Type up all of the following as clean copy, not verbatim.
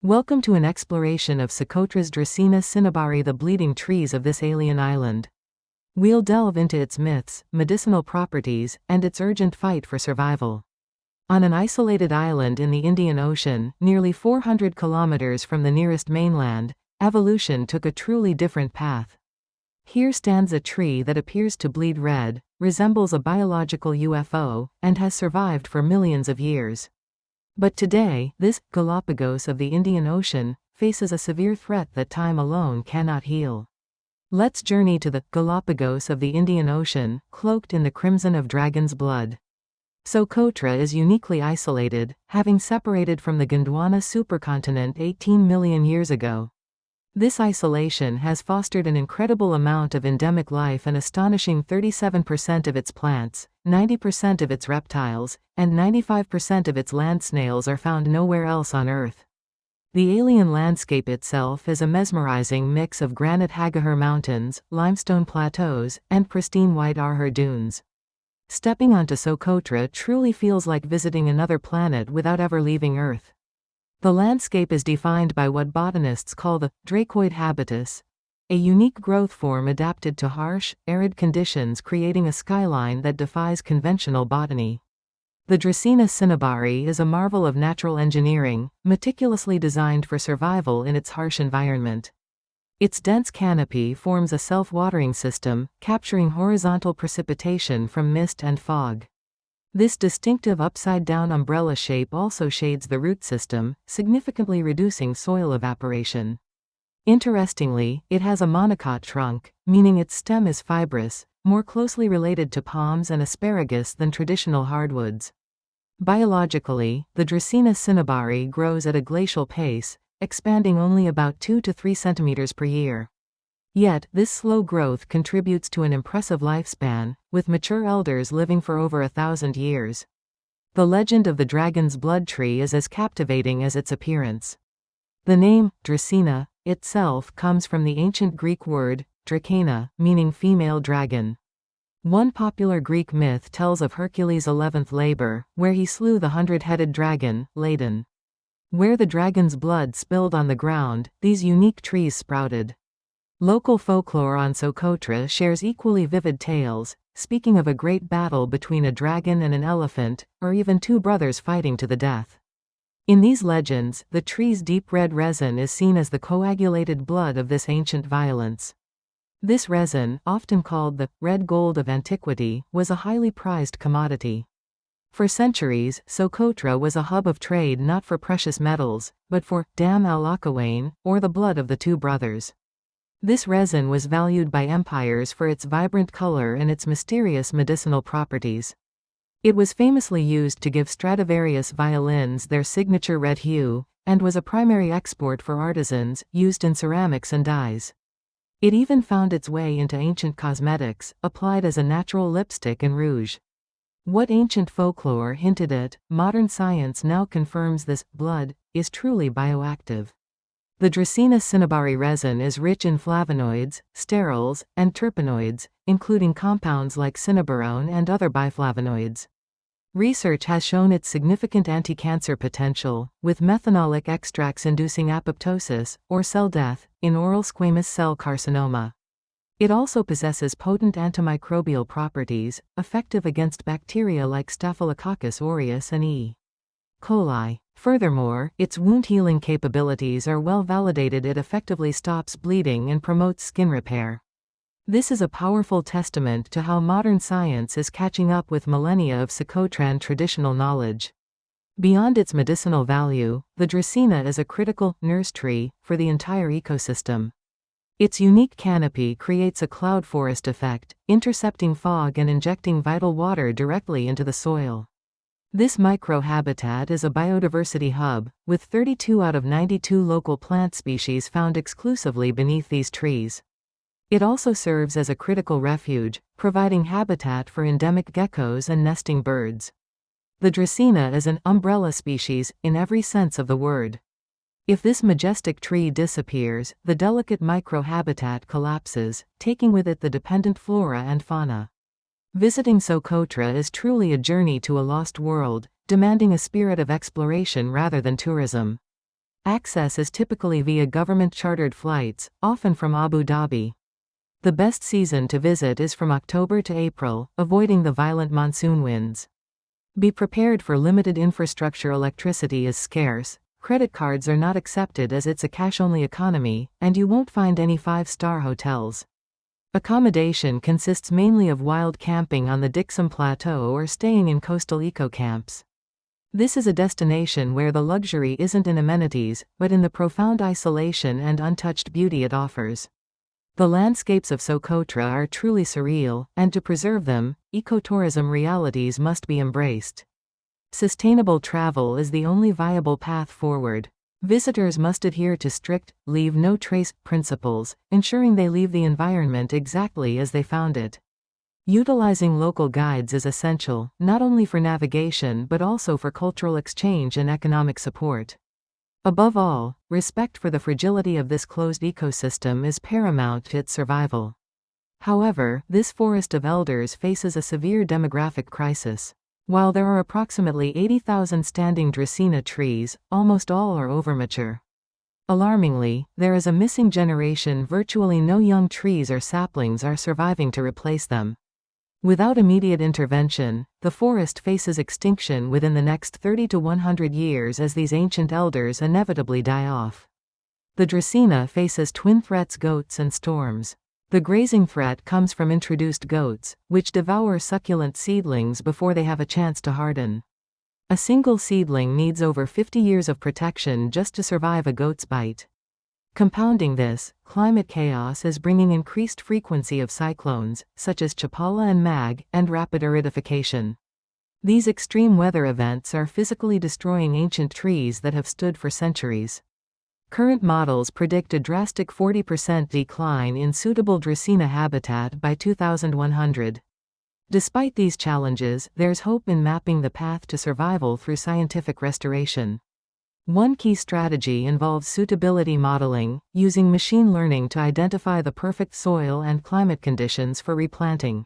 Welcome to an exploration of Socotra's Dracaena Cinnabari, the bleeding trees of this alien island. We'll delve into its myths, medicinal properties, and its urgent fight for survival. On an isolated island in the Indian Ocean, nearly 400 kilometers from the nearest mainland, evolution took a truly different path. Here stands a tree that appears to bleed red, resembles a biological UFO, and has survived for millions of years. But today, this Galapagos of the Indian Ocean faces a severe threat that time alone cannot heal. Let's journey to the Galapagos of the Indian Ocean, cloaked in the crimson of dragon's blood. Socotra is uniquely isolated, having separated from the Gondwana supercontinent 18 million years ago. This isolation has fostered an incredible amount of endemic life. An astonishing 37% of its plants, 90% of its reptiles, and 95% of its land snails are found nowhere else on Earth. The alien landscape itself is a mesmerizing mix of granite Haggahar mountains, limestone plateaus, and pristine white Arhur dunes. Stepping onto Socotra truly feels like visiting another planet without ever leaving Earth. The landscape is defined by what botanists call the Dracoid habitus, a unique growth form adapted to harsh, arid conditions, creating a skyline that defies conventional botany. The Dracaena Cinnabari is a marvel of natural engineering, meticulously designed for survival in its harsh environment. Its dense canopy forms a self-watering system, capturing horizontal precipitation from mist and fog. This distinctive upside-down umbrella shape also shades the root system, significantly reducing soil evaporation. Interestingly, it has a monocot trunk, meaning its stem is fibrous, more closely related to palms and asparagus than traditional hardwoods. Biologically, the Dracaena Cinnabari grows at a glacial pace, expanding only about 2 to 3 centimeters per year. Yet, this slow growth contributes to an impressive lifespan, with mature elders living for over 1,000 years. The legend of the dragon's blood tree is as captivating as its appearance. The name, Dracaena, itself comes from the ancient Greek word, Dracaena, meaning female dragon. One popular Greek myth tells of Hercules' 11th labor, where he slew the 100-headed dragon, Ladon. Where the dragon's blood spilled on the ground, these unique trees sprouted. Local folklore on Socotra shares equally vivid tales, speaking of a great battle between a dragon and an elephant, or even two brothers fighting to the death. In these legends, the tree's deep red resin is seen as the coagulated blood of this ancient violence. This resin, often called the red gold of antiquity, was a highly prized commodity. For centuries, Socotra was a hub of trade not for precious metals, but for dam al-Akawain, or the blood of the two brothers. This resin was valued by empires for its vibrant color and its mysterious medicinal properties. It was famously used to give Stradivarius violins their signature red hue, and was a primary export for artisans, used in ceramics and dyes. It even found its way into ancient cosmetics, applied as a natural lipstick and rouge. What ancient folklore hinted at, modern science now confirms this blood is truly bioactive. The Dracaena Cinnabari resin is rich in flavonoids, sterols, and terpenoids, including compounds like cinnabarone and other biflavonoids. Research has shown its significant anti-cancer potential, with methanolic extracts inducing apoptosis, or cell death, in oral squamous cell carcinoma. It also possesses potent antimicrobial properties, effective against bacteria like Staphylococcus aureus and E. coli. Furthermore, its wound-healing capabilities are well validated. It effectively stops bleeding and promotes skin repair. This is a powerful testament to how modern science is catching up with millennia of Socotran traditional knowledge. Beyond its medicinal value, the Dracaena is a critical nurse tree for the entire ecosystem. Its unique canopy creates a cloud forest effect, intercepting fog and injecting vital water directly into the soil. This microhabitat is a biodiversity hub, with 32 out of 92 local plant species found exclusively beneath these trees. It also serves as a critical refuge, providing habitat for endemic geckos and nesting birds. The Dracaena is an umbrella species, in every sense of the word. If this majestic tree disappears, the delicate microhabitat collapses, taking with it the dependent flora and fauna. Visiting Socotra is truly a journey to a lost world, demanding a spirit of exploration rather than tourism. Access is typically via government-chartered flights, often from Abu Dhabi. The best season to visit is from October to April, avoiding the violent monsoon winds. Be prepared for limited infrastructure. Electricity is scarce, credit cards are not accepted as it's a cash-only economy, and you won't find any five-star hotels. Accommodation consists mainly of wild camping on the Dixam Plateau or staying in coastal eco-camps. This is a destination where the luxury isn't in amenities, but in the profound isolation and untouched beauty it offers. The landscapes of Socotra are truly surreal, and to preserve them, ecotourism realities must be embraced. Sustainable travel is the only viable path forward. Visitors must adhere to strict, leave no trace principles, ensuring they leave the environment exactly as they found it. Utilizing local guides is essential, not only for navigation but also for cultural exchange and economic support. Above all, respect for the fragility of this closed ecosystem is paramount to its survival. However, this forest of elders faces a severe demographic crisis. While there are approximately 80,000 standing Dracaena trees, almost all are overmature. Alarmingly, there is a missing generation. Virtually no young trees or saplings are surviving to replace them. Without immediate intervention, the forest faces extinction within the next 30 to 100 years as these ancient elders inevitably die off. The Dracaena faces twin threats: goats and storms. The grazing threat comes from introduced goats, which devour succulent seedlings before they have a chance to harden. A single seedling needs over 50 years of protection just to survive a goat's bite. Compounding this, climate chaos is bringing increased frequency of cyclones, such as Chapala and Mag, and rapid aridification. These extreme weather events are physically destroying ancient trees that have stood for centuries. Current models predict a drastic 40% decline in suitable Dracaena habitat by 2100. Despite these challenges, there's hope in mapping the path to survival through scientific restoration. One key strategy involves suitability modeling, using machine learning to identify the perfect soil and climate conditions for replanting.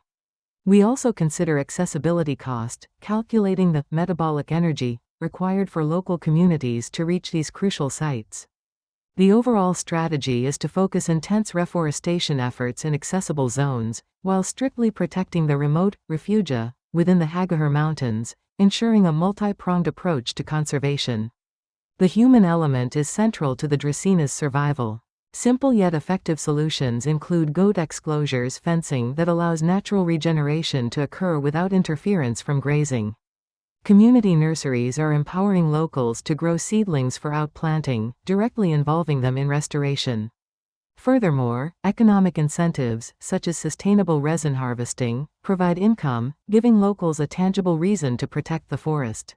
We also consider accessibility cost, calculating the metabolic energy required for local communities to reach these crucial sites. The overall strategy is to focus intense reforestation efforts in accessible zones, while strictly protecting the remote refugia within the Haggahar Mountains, ensuring a multi-pronged approach to conservation. The human element is central to the Draceena's survival. Simple yet effective solutions include goat exclosures fencing that allows natural regeneration to occur without interference from grazing. Community nurseries are empowering locals to grow seedlings for outplanting, directly involving them in restoration. Furthermore, economic incentives, such as sustainable resin harvesting, provide income, giving locals a tangible reason to protect the forest.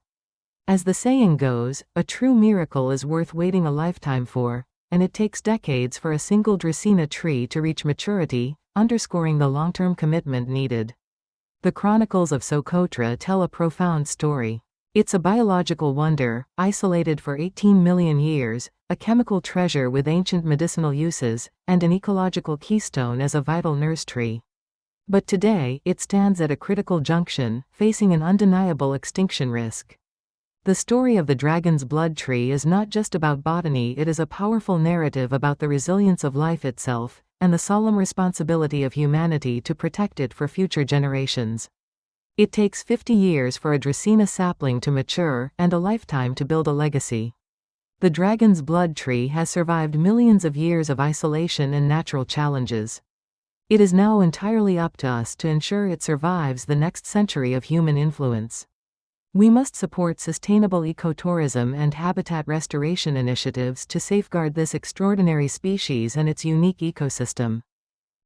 As the saying goes, a true miracle is worth waiting a lifetime for, and it takes decades for a single Dracaena tree to reach maturity, underscoring the long-term commitment needed. The Chronicles of Socotra tell a profound story. It's a biological wonder, isolated for 18 million years, a chemical treasure with ancient medicinal uses, and an ecological keystone as a vital nurse tree. But today, it stands at a critical junction, facing an undeniable extinction risk. The story of the dragon's blood tree is not just about botany, it is a powerful narrative about the resilience of life itself, and the solemn responsibility of humanity to protect it for future generations. It takes 50 years for a Dracaena sapling to mature, and a lifetime to build a legacy. The dragon's blood tree has survived millions of years of isolation and natural challenges. It is now entirely up to us to ensure it survives the next century of human influence. We must support sustainable ecotourism and habitat restoration initiatives to safeguard this extraordinary species and its unique ecosystem.